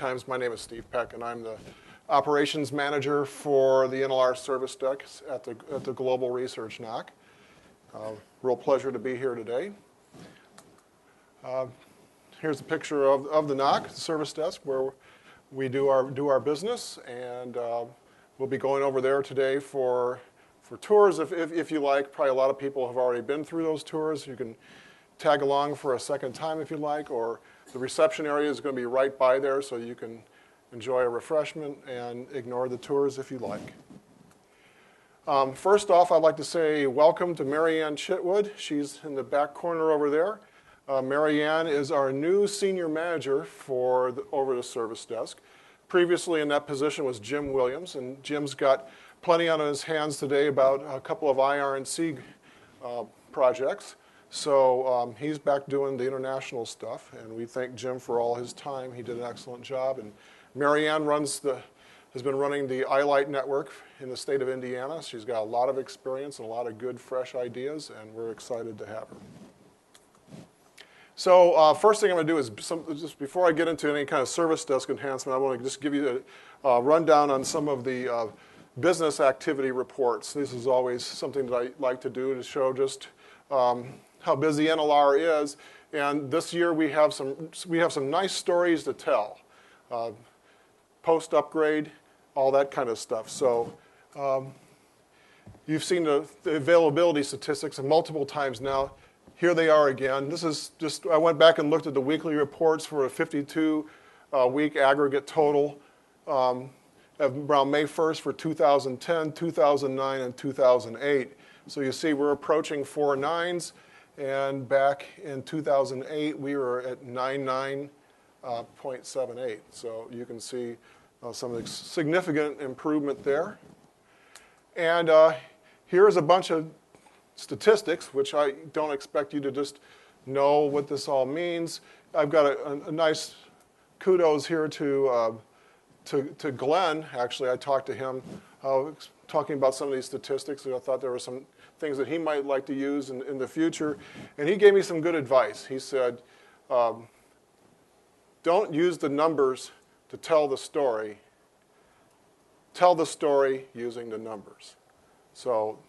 Times. My name is Steve Peck, and I'm the operations manager for the NLR service desk at the Global Research NOC. Real pleasure to be here today. Here's a picture of the NOC, the service desk, where we do our business, and we'll be going over there today for tours if you like. Probably a lot of people have already been through those tours. You can tag along for a second time if you like, or the reception area is going to be right by there, so you can enjoy a refreshment and ignore the tours if you like. First off, I'd like to say welcome to Marianne Chitwood. She's in the back corner over there. Marianne is our new senior manager over the service desk. Previously in that position was Jim Williams, and Jim's got plenty on his hands today about a couple of IR&C projects. So he's back doing the international stuff, and we thank Jim for all his time. He did an excellent job. And Marianne has been running the iLight network in the state of Indiana. She's got a lot of experience and a lot of good, fresh ideas, and we're excited to have her. So first thing I'm going to do is, just before I get into any kind of service desk enhancement, I want to just give you a rundown on some of the business activity reports. This is always something that I like to do to show just how busy NLR is. And this year we have some nice stories to tell. Post-upgrade, all that kind of stuff. So you've seen the availability statistics multiple times now. Here they are again. This is just, I went back and looked at the weekly reports for a 52-week aggregate total of around May 1st for 2010, 2009, and 2008. So you see we're approaching 4 nines, and back in 2008 we were at 99.78. So you can see some significant improvement there. And here's a bunch of statistics, which I don't expect you to just know what this all means. I've got a nice kudos here to Glenn. Actually, I talked to him talking about some of these statistics, and I thought there were some things that he might like to use in the future. And he gave me some good advice. He said, don't use the numbers to tell the story. Tell the story using the numbers. So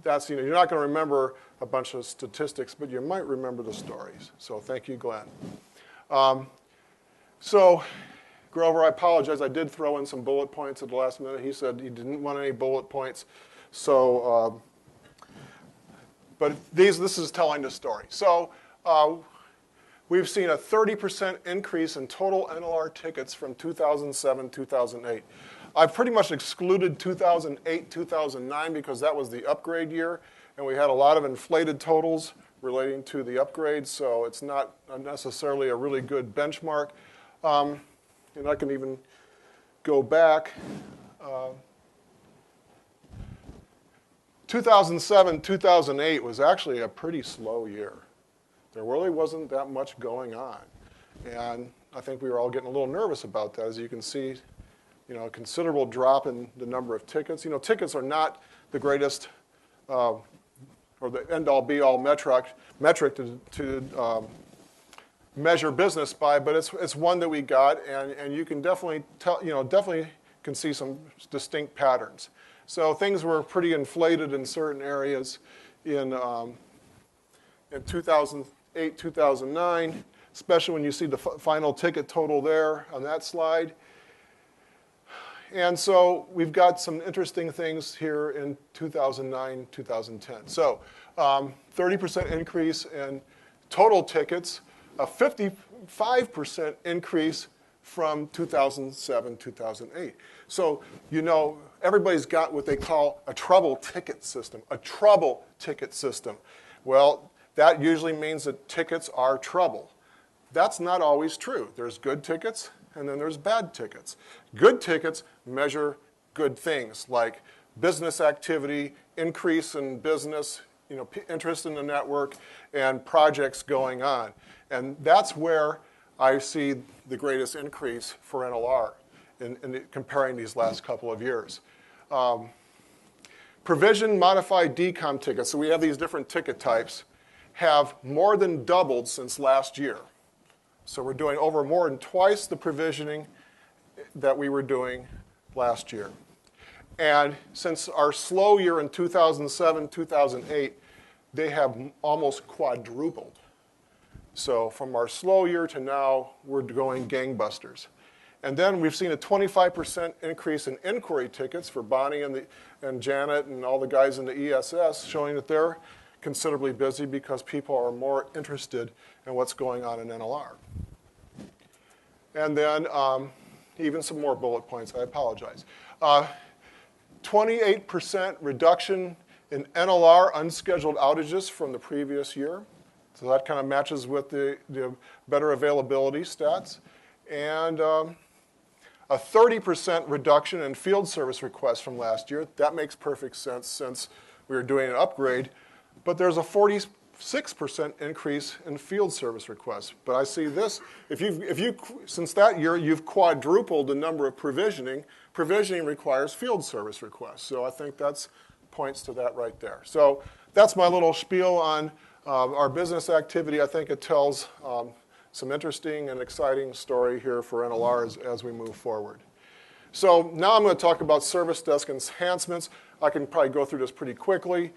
that's, you're not going to remember a bunch of statistics, but you might remember the stories. So thank you, Glenn. So Grover, I apologize. I did throw in some bullet points at the last minute. He said he didn't want any bullet points. So, but this is telling the story. So we've seen a 30% increase in total NLR tickets from 2007, 2008. I've pretty much excluded 2008, 2009 because that was the upgrade year, and we had a lot of inflated totals relating to the upgrade, so it's not necessarily a really good benchmark. And I can even go back. 2007, 2008 was actually a pretty slow year. There really wasn't that much going on. And I think we were all getting a little nervous about that. As you can see, a considerable drop in the number of tickets. Tickets are not the greatest or the end-all, be-all metric to measure business by, but it's one that we got, and you can definitely tell, definitely can see some distinct patterns. So things were pretty inflated in certain areas in 2008, 2009, especially when you see the final ticket total there on that slide. And so we've got some interesting things here in 2009, 2010. So 30% increase in total tickets, a 55% increase from 2007, 2008. So, everybody's got what they call a trouble ticket system, Well, that usually means that tickets are trouble. That's not always true. There's good tickets, and then there's bad tickets. Good tickets measure good things like business activity, increase in business, interest in the network, and projects going on. And that's where I see the greatest increase for NLR in comparing these last couple of years. Provision modified DCOM tickets, so we have these different ticket types, have more than doubled since last year. So we're doing over more than twice the provisioning that we were doing last year. And since our slow year in 2007, 2008, they have almost quadrupled. So from our slow year to now, we're going gangbusters. And then we've seen a 25% increase in inquiry tickets for Bonnie and Janet and all the guys in the ESS, showing that they're considerably busy because people are more interested in what's going on in NLR. And then even some more bullet points, I apologize. 28% reduction in NLR unscheduled outages from the previous year. So that kind of matches with the better availability stats. And a 30% reduction in field service requests from last year. That makes perfect sense since we were doing an upgrade. But there's a 46% increase in field service requests. But I see this, since that year, you've quadrupled the number of provisioning. Provisioning requires field service requests. So I think that points to that right there. So that's my little spiel on our business activity. I think it tells some interesting and exciting story here for NLR as we move forward. So now I'm going to talk about service desk enhancements. I can probably go through this pretty quickly.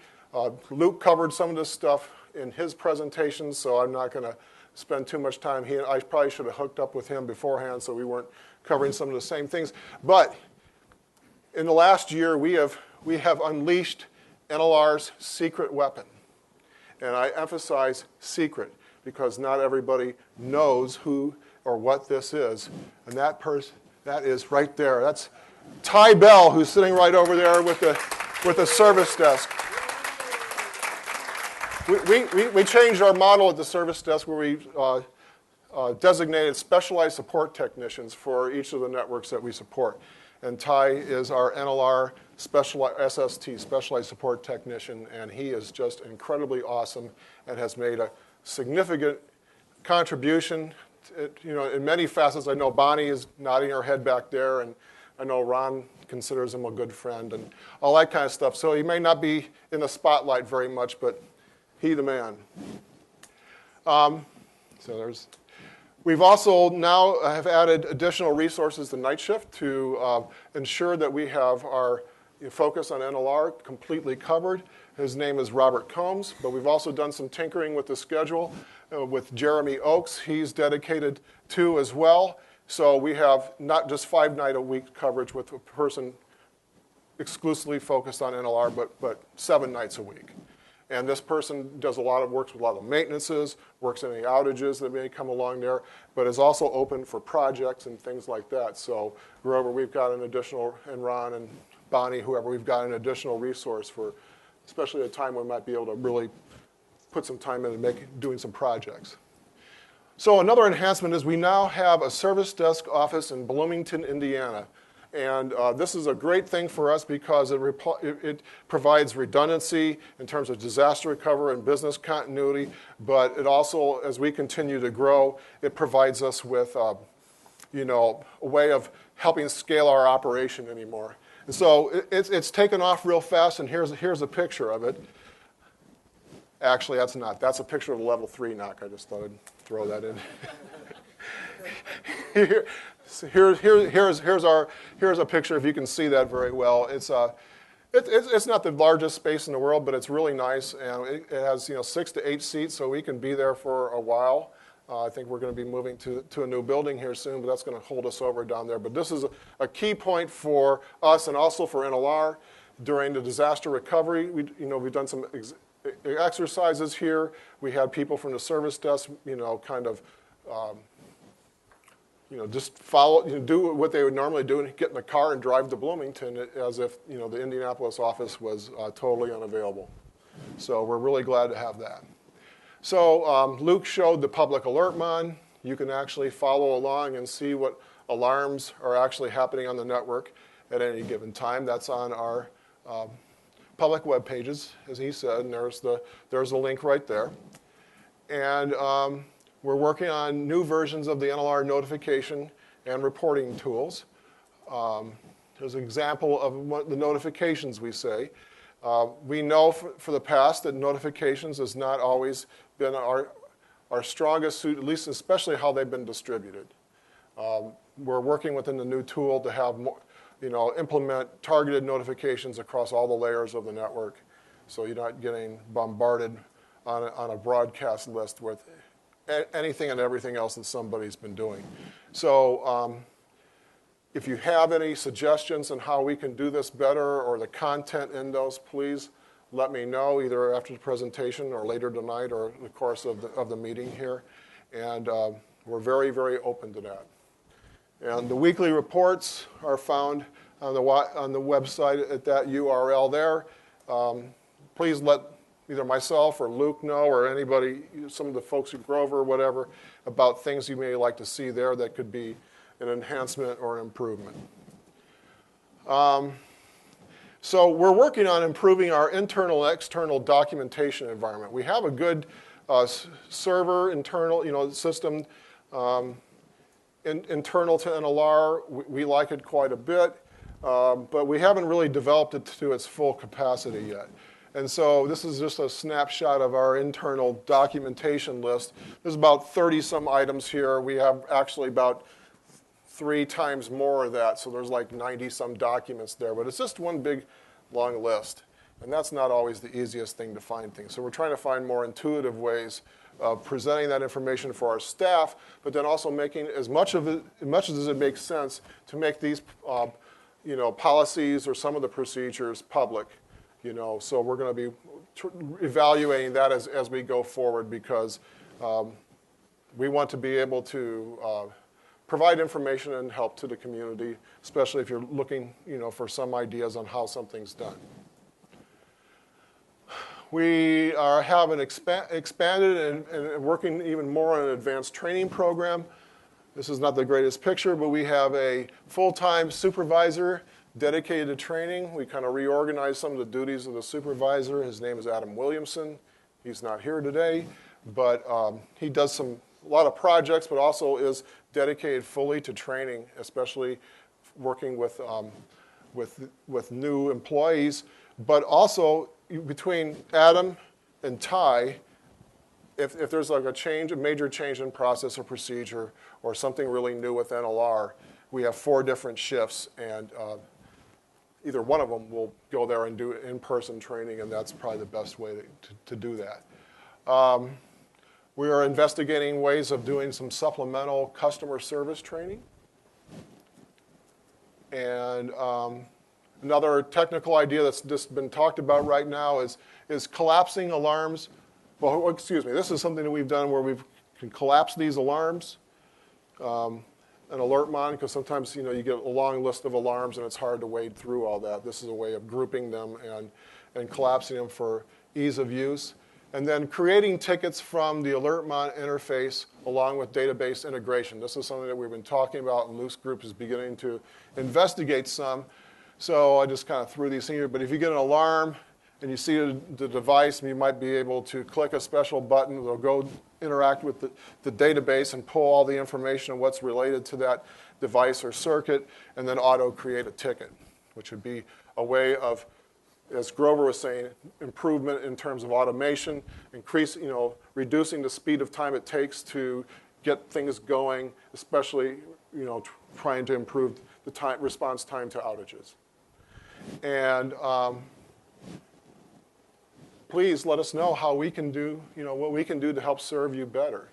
Luke covered some of this stuff in his presentation, so I'm not going to spend too much time. I probably should have hooked up with him beforehand so we weren't covering some of the same things. But in the last year, we have unleashed NLR's secret weapon. And I emphasize secret because not everybody knows who or what this is. And that is right there. That's Ty Bell, who's sitting right over there with the service desk. We changed our model at the service desk where we designated specialized support technicians for each of the networks that we support. And Ty is our NLR SST, Specialized Support Technician, and he is just incredibly awesome and has made a significant contribution in many facets. I know Bonnie is nodding her head back there, and I know Ron considers him a good friend and all that kind of stuff. So he may not be in the spotlight very much, but he the man. We've also now have added additional resources to night shift to ensure that we have our focus on NLR completely covered. His name is Robert Combs, but we've also done some tinkering with the schedule with Jeremy Oakes. He's dedicated to as well. So we have not just 5-night-a-week coverage with a person exclusively focused on NLR, but 7 nights a week. And this person does works with a lot of maintenances, works in any outages that may come along there, but is also open for projects and things like that. So wherever we've got an additional, and Ron and Bonnie, whoever, we've got an additional resource for, especially at a time when we might be able to really put some time into doing some projects. So another enhancement is we now have a service desk office in Bloomington, Indiana. And this is a great thing for us because it provides redundancy in terms of disaster recovery and business continuity, but it also, as we continue to grow, it provides us with a way of helping scale our operation anymore. And so it's taken off real fast, and here's a picture of it. Actually, that's a picture of a level 3 NOC. I just thought I'd throw that in. Here's a picture, if you can see that very well. It's not the largest space in the world, but it's really nice, and it has 6 to 8 seats, so we can be there for a while. I think we're going to be moving to a new building here soon, but that's going to hold us over down there. But this is a key point for us and also for NLR during the disaster recovery. We've done some exercises here. We had people from the service desk, just do what they would normally do and get in the car and drive to Bloomington as if, the Indianapolis office was totally unavailable. So we're really glad to have that. So Luke showed the public alert mon. You can actually follow along and see what alarms are actually happening on the network at any given time. That's on our public web pages, as he said, and there's the link right there. And we're working on new versions of the NLR notification and reporting tools. There's an example of what the notifications we say. We know for the past that notifications has not always been our strongest suit, at least especially how they've been distributed. we're working within the new tool to have more, implement targeted notifications across all the layers of the network, so you're not getting bombarded on a broadcast list with anything and everything else that somebody's been doing. So if you have any suggestions on how we can do this better or the content in those, please let me know either after the presentation or later tonight or the course of the meeting here. And we're very, very open to that. And the weekly reports are found on the website at that URL there. Please let either myself or Luke know or anybody, some of the folks at Grover or whatever, about things you may like to see there that could be an enhancement or an improvement. So we're working on improving our internal and external documentation environment. We have a good server internal system internal to NLR. We like it quite a bit, but we haven't really developed it to its full capacity yet. And so this is just a snapshot of our internal documentation list. There's about 30-some items here. We have actually about 3 times more of that, so there's like 90-some documents there. But it's just one big, long list. And that's not always the easiest thing to find things. So we're trying to find more intuitive ways of presenting that information for our staff, but then also making as much as it makes sense to make these policies or some of the procedures public. So we're going to be evaluating that as we go forward, because we want to be able to provide information and help to the community, especially if you're looking for some ideas on how something's done. We have an expanded and working even more on an advanced training program. This is not the greatest picture, but we have a full-time supervisor dedicated to training. We kind of reorganized some of the duties of the supervisor. His name is Adam Williamson. He's not here today, but he does a lot of projects, but also is dedicated fully to training, especially working with new employees. But also between Adam and Ty, if there's like a major change in process or procedure or something really new with NLR, we have 4 different shifts, and either one of them will go there and do in-person training, and that's probably the best way to do that. We are investigating ways of doing some supplemental customer service training. And another technical idea that's just been talked about right now is collapsing alarms. Well, excuse me, this is something that we've done where we can collapse these alarms. An alert mon, because sometimes you get a long list of alarms and it's hard to wade through all that. This is a way of grouping them and collapsing them for ease of use. And then creating tickets from the AlertMon interface along with database integration. This is something that we've been talking about, and Luke's group is beginning to investigate some. So I just kind of threw these in here. But if you get an alarm and you see the device, you might be able to click a special button. It'll go interact with the database and pull all the information on what's related to that device or circuit, and then auto-create a ticket, which would be a way of, as Grover was saying, improvement in terms of automation, reducing the speed of time it takes to get things going, especially trying to improve the response time to outages. And please let us know how we can do, what we can do to help serve you better.